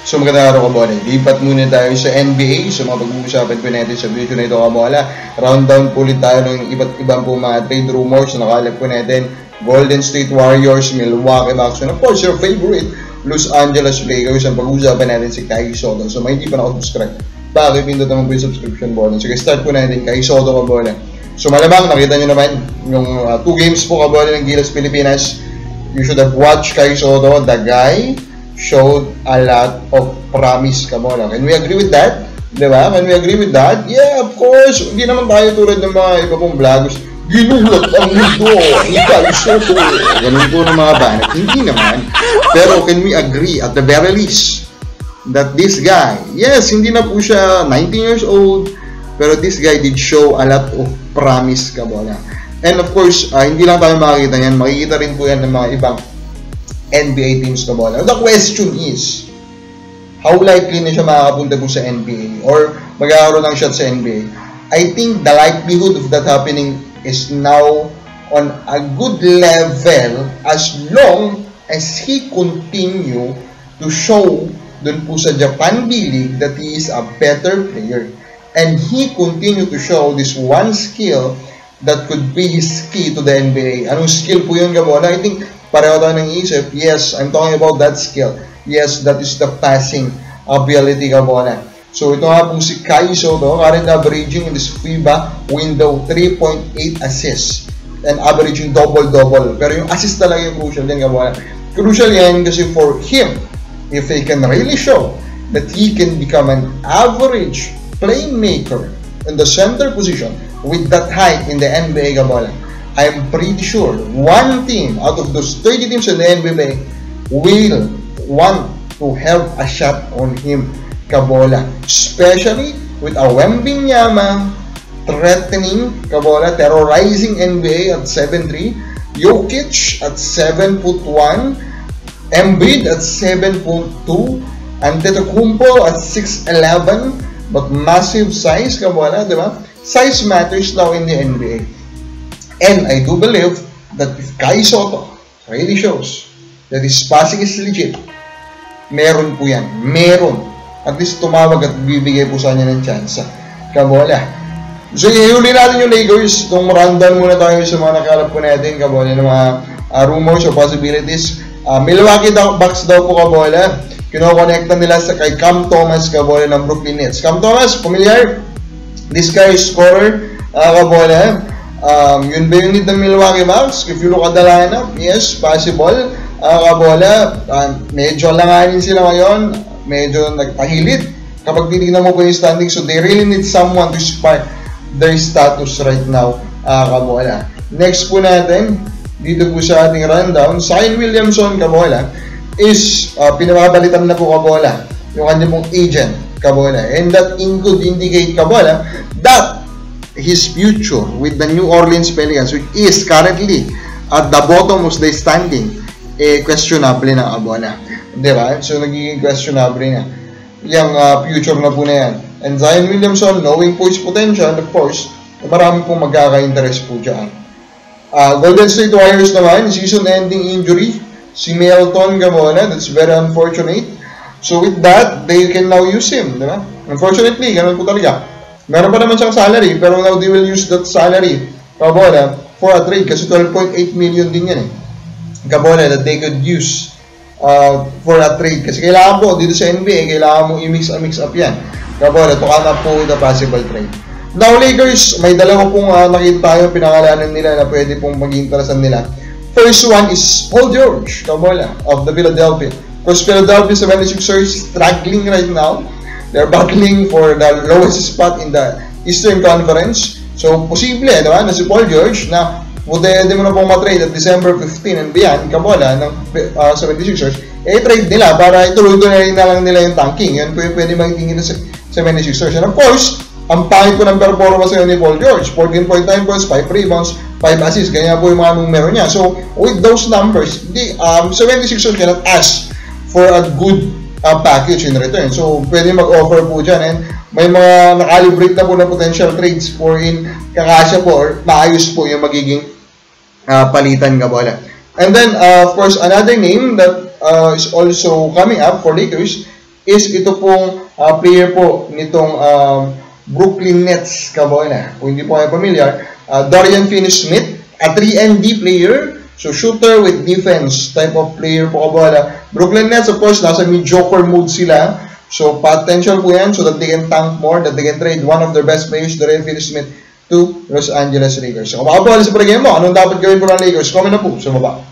So magandang araw kabola. Lipat muna tayo sa NBA. So mga pag-uusapan po natin sa video na ito kabola. Rundown po ulit tayo ng iba't ibang po mga trade rumors na nakalap po natin. Golden State Warriors, Milwaukee Bucks, and of course your favorite Los Angeles Lakers. Ang pag-uusapan natin si Kai Sotto. So may hindi pa nakasubscribe, pakipindot naman po yung subscription button. So start po natin Kai Sotto kabola. So malamang nakita nyo naman yung 2 games po kabola ng Gilas Pilipinas. You should have watched Kai Sotto. The guy showed a lot of promise kabola. Can we agree with that? Diba? Can we agree with that? Yeah, of course. Hindi naman tayo tulad ng mga iba pong vloggers. Ginulat ang mundo. Kai Sotto. Ganun po ng mga banat. Hindi naman. Pero can we agree at the very least that this guy, yes, hindi na po siya 19 years old, pero this guy did show a lot of promise kabola. And of course, hindi lang tayo makikita yan. Makikita rin po yan ng mga ibang NBA teams kabola. The question is, how likely na siya makakapunta po sa NBA or magkakaroon ng shot sa NBA? I think the likelihood of that happening is now on a good level as long as he continue to show dun po sa Japan B-League that he is a better player. And he continue to show this one skill that could be his key to the NBA. Anong skill po yun kabola? I think pareho tayo ng isip. Yes, I'm talking about that skill. Yes, that is the passing ability kabola. So ito nga po si Kai Sotto, current averaging in this FIBA window 3.8 assists and averaging double-double. Pero yung assist talaga yung crucial din kabola. Crucial yan kasi for him, if he can really show that he can become an average playmaker in the center position with that height in the NBA kabola, I'm pretty sure one team out of those 30 teams in the NBA will want to have a shot on him kabola, especially with a Wembanyama threatening kabola, terrorizing NBA at 7'3", Jokic at 7'1", Embiid at 7'2", Antetokounmpo at 6'11", but massive size kabola, diba? Size matters now in the NBA. And I do believe that if Kai Sotto really shows that his passing is legit, meron po yan. Meron. At least tumawag at bibigay po sa kanya ng chance. Kabola. So, ihuli natin yung Lakers. Itong rundown muna tayo sa mga nakalap po natin. Kabola, ng mga rumors or possibilities. Milwaukee Bucks daw po kabola. Kino-connecta nila sa kay Cam Thomas kabola ng Brooklyn Nets. Cam Thomas, familiar? This guy is scorer. Kabola. Yun ba yung need ng Milwaukee Bucks? If you look at the lineup, yes, possible. Kabola, medyo langanin sila ngayon. Medyo nagpahilid. Kapag titignan mo po yung standing, so they really need someone to spark their status right now. Kabola. Next po natin, dito po sa ating rundown, Zion Williamson, kabola, is pinapabalitan na po kabola yung kanyang pong agent, kabola. And that could indicate, kabola, that his future with the New Orleans Pelicans, which is currently at the bottom of the standing, questionable na kabola. Diba? So, nagiging questionable na yung future na po na yan. And Zion Williamson, knowing po his potential, of course, marami pong magkaka-interest po dyan. Golden State Warriors naman, season-ending injury, si Melton kabola, that's very unfortunate. So, with that, they can now use him, diba? Unfortunately, ganun po talaga. Meron pa naman siyang salary, pero now they will use that salary, kabola, for a trade, kasi 12.8 million din yan kabola, that they could use for a trade. Kasi kailangan po, dito sa NBA, kailangan mo i-mix up yan. Kabola, to come up po with a possible trade. Now, Lakers, may dalawa pong nakita tayo, pinangalanan nila na pwede pong mag-interesan nila. First one is Paul George, kabola, of the Philadelphia. Because Philadelphia 76ers struggling right now. They're battling for the lowest spot in the Eastern Conference. So, posible, diba, na si Paul George na pwede mo na pong matrade at December 15 and beyond, kabola, ng 76ers, trade nila para ituloy-tuloy na lang nila yung tanking. Yan po yung pwede magtingin sa 76ers. And of course, ang pangit po ng performance ngayon ni Paul George. 14.9 points, 5 rebounds, 5 assists. Ganyan po yung mga numero niya. So, with those numbers, 76ers cannot ask for a good package in return. So, pwede mag-offer po dyan. And may mga nakalibrate na po na potential trades for in kakasya po or maayos po yung magiging palitan kabola. And then, of course, another name that is also coming up for Lakers is ito pong player po nitong Brooklyn Nets, kabola. Kung hindi po kayo familiar, Dorian Finney-Smith, a 3-and-D player, so shooter with defense type of player po, kabola. Brooklyn Nets, of course, nasa mediocre mood sila, so potential po yan so that they can tank more, that they can trade one of their best players, Dorian Finney-Smith, to Los Angeles Lakers. So kung makabola sa game mo, anong dapat gawin po ng Lakers? Comment na po sa baba.